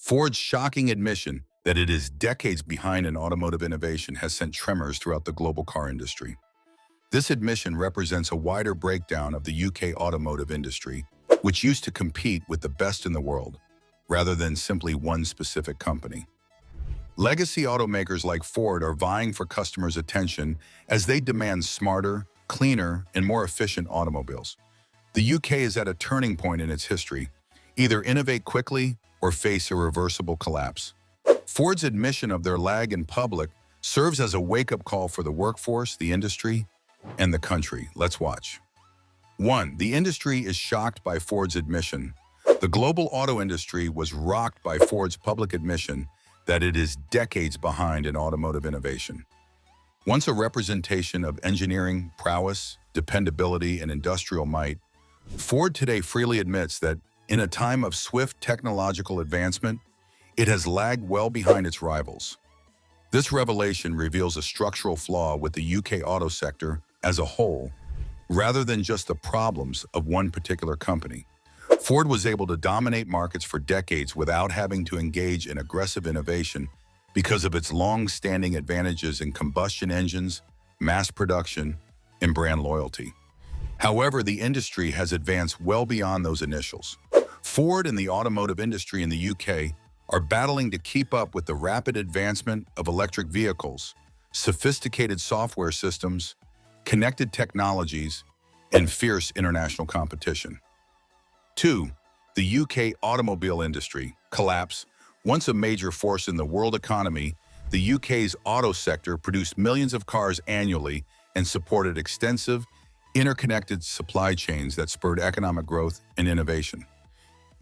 Ford's shocking admission that it is decades behind in automotive innovation has sent tremors throughout the global car industry. This admission represents a wider breakdown of the UK automotive industry, which used to compete with the best in the world, rather than simply one specific company. Legacy automakers like Ford are vying for customers' attention as they demand smarter, cleaner, and more efficient automobiles. The UK is at a turning point in its history. Either innovate quickly or face irreversible collapse. Ford's admission of their lag in public serves as a wake-up call for the workforce, the industry, and the country. Let's watch. 1. The industry is shocked by Ford's admission. The global auto industry was rocked by Ford's public admission that it is decades behind in automotive innovation. Once a representation of engineering prowess, dependability, and industrial might, Ford today freely admits that in a time of swift technological advancement, it has lagged well behind its rivals. This revelation reveals a structural flaw with the UK auto sector as a whole, rather than just the problems of one particular company. Ford was able to dominate markets for decades without having to engage in aggressive innovation because of its long-standing advantages in combustion engines, mass production, and brand loyalty. However, the industry has advanced well beyond those initials. Ford and the automotive industry in the UK are battling to keep up with the rapid advancement of electric vehicles, sophisticated software systems, connected technologies, and fierce international competition. 2. The UK automobile industry collapse. Once a major force in the world economy, the UK's auto sector produced millions of cars annually and supported extensive, interconnected supply chains that spurred economic growth and innovation.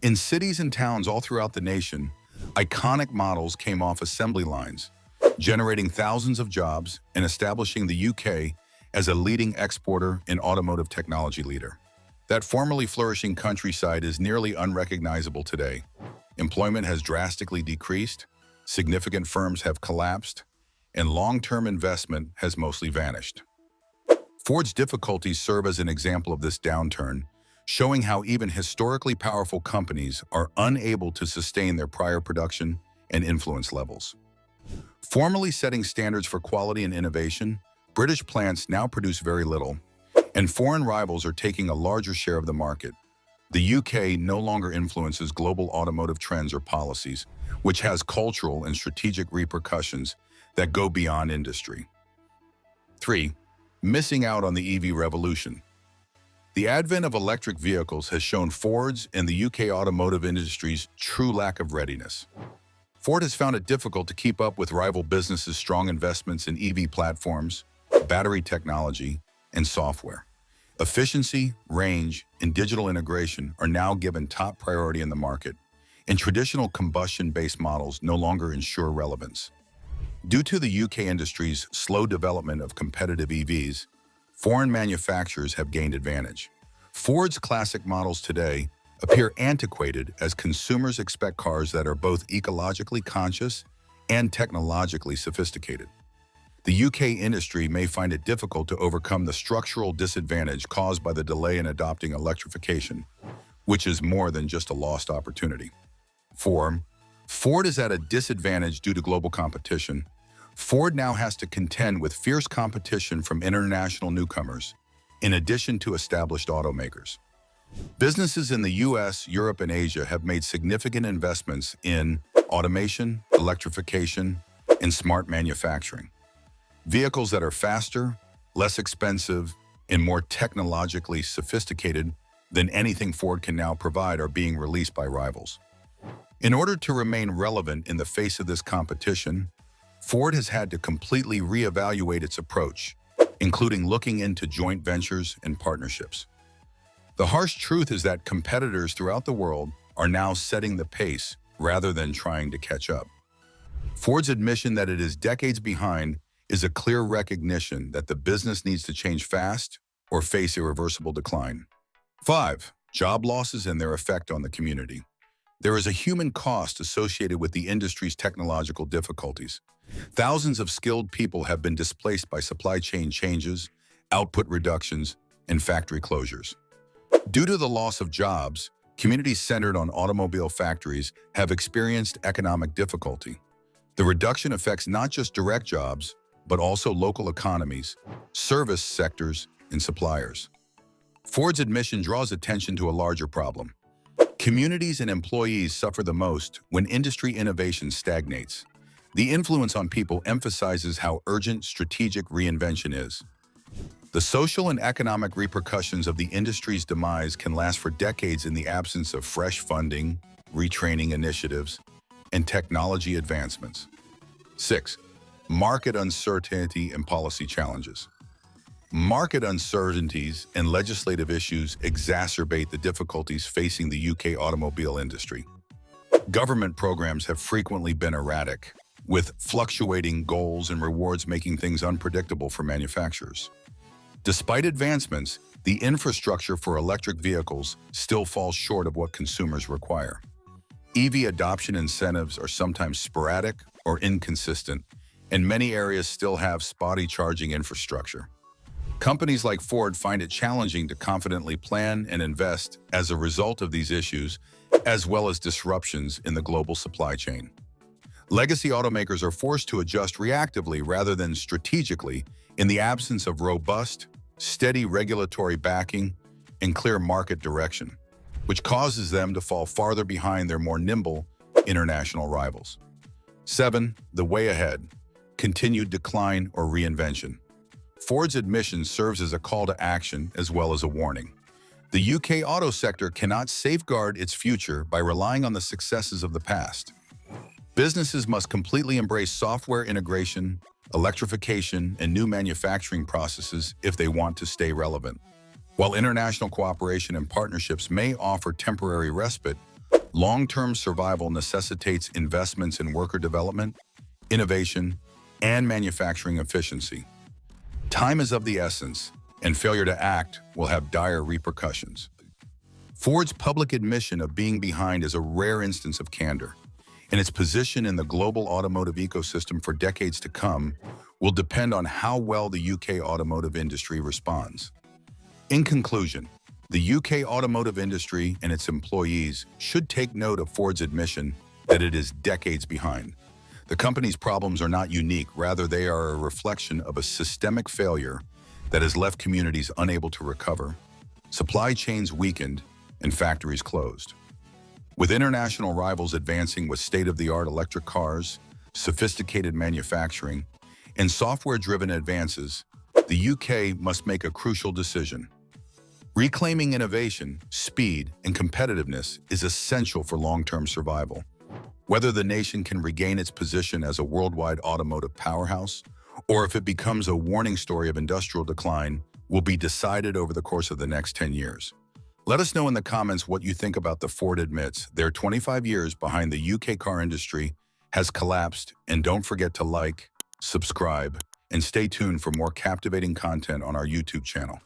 In cities and towns all throughout the nation, iconic models came off assembly lines, generating thousands of jobs and establishing the UK as a leading exporter and automotive technology leader. That formerly flourishing countryside is nearly unrecognizable today. Employment has drastically decreased, significant firms have collapsed, and long-term investment has mostly vanished. Ford's difficulties serve as an example of this downturn, showing how even historically powerful companies are unable to sustain their prior production and influence levels. Formerly setting standards for quality and innovation, British plants now produce very little, and foreign rivals are taking a larger share of the market. The UK no longer influences global automotive trends or policies, which has cultural and strategic repercussions that go beyond industry. 3. Missing out on the EV revolution. The advent of electric vehicles has shown Ford's and the UK automotive industry's true lack of readiness. Ford has found it difficult to keep up with rival businesses' strong investments in EV platforms, battery technology, and software. Efficiency, range, and digital integration are now given top priority in the market, and traditional combustion-based models no longer ensure relevance. Due to the UK industry's slow development of competitive EVs, foreign manufacturers have gained advantage. Ford's classic models today appear antiquated as consumers expect cars that are both ecologically conscious and technologically sophisticated. The UK industry may find it difficult to overcome the structural disadvantage caused by the delay in adopting electrification, which is more than just a lost opportunity. 4. Ford is at a disadvantage due to global competition. Ford now has to contend with fierce competition from international newcomers, in addition to established automakers. Businesses in the US, Europe, and Asia have made significant investments in automation, electrification, and smart manufacturing. Vehicles that are faster, less expensive, and more technologically sophisticated than anything Ford can now provide are being released by rivals. In order to remain relevant in the face of this competition, Ford has had to completely reevaluate its approach, including looking into joint ventures and partnerships. The harsh truth is that competitors throughout the world are now setting the pace rather than trying to catch up. Ford's admission that it is decades behind is a clear recognition that the business needs to change fast or face irreversible decline. 5. Job losses and their effect on the community. There is a human cost associated with the industry's technological difficulties. Thousands of skilled people have been displaced by supply chain changes, output reductions, and factory closures. Due to the loss of jobs, communities centered on automobile factories have experienced economic difficulty. The reduction affects not just direct jobs, but also local economies, service sectors, and suppliers. Ford's admission draws attention to a larger problem. Communities and employees suffer the most when industry innovation stagnates. The influence on people emphasizes how urgent strategic reinvention is. The social and economic repercussions of the industry's demise can last for decades in the absence of fresh funding, retraining initiatives, and technology advancements. 6. Market uncertainty and policy challenges. Market uncertainties and legislative issues exacerbate the difficulties facing the UK automobile industry. Government programs have frequently been erratic, with fluctuating goals and rewards making things unpredictable for manufacturers. Despite advancements, the infrastructure for electric vehicles still falls short of what consumers require. EV adoption incentives are sometimes sporadic or inconsistent, and many areas still have spotty charging infrastructure. Companies like Ford find it challenging to confidently plan and invest as a result of these issues, as well as disruptions in the global supply chain. Legacy automakers are forced to adjust reactively rather than strategically in the absence of robust, steady regulatory backing and clear market direction, which causes them to fall farther behind their more nimble international rivals. 7. The way ahead: continued decline or reinvention. Ford's admission serves as a call to action as well as a warning. The UK auto sector cannot safeguard its future by relying on the successes of the past. Businesses must completely embrace software integration, electrification, and new manufacturing processes if they want to stay relevant. While international cooperation and partnerships may offer temporary respite, long-term survival necessitates investments in worker development, innovation, and manufacturing efficiency. Time is of the essence, and failure to act will have dire repercussions. Ford's public admission of being behind is a rare instance of candor, and its position in the global automotive ecosystem for decades to come will depend on how well the UK automotive industry responds. In conclusion, the UK automotive industry and its employees should take note of Ford's admission that it is decades behind. The company's problems are not unique, rather they are a reflection of a systemic failure that has left communities unable to recover, supply chains weakened, and factories closed. With international rivals advancing with state-of-the-art electric cars, sophisticated manufacturing, and software-driven advances, the UK must make a crucial decision. Reclaiming innovation, speed, and competitiveness is essential for long-term survival. Whether the nation can regain its position as a worldwide automotive powerhouse, or if it becomes a warning story of industrial decline, will be decided over the course of the next 10 years. Let us know in the comments what you think about the Ford admits their 25 years behind the UK car industry has collapsed, and don't forget to like, subscribe, and stay tuned for more captivating content on our YouTube channel.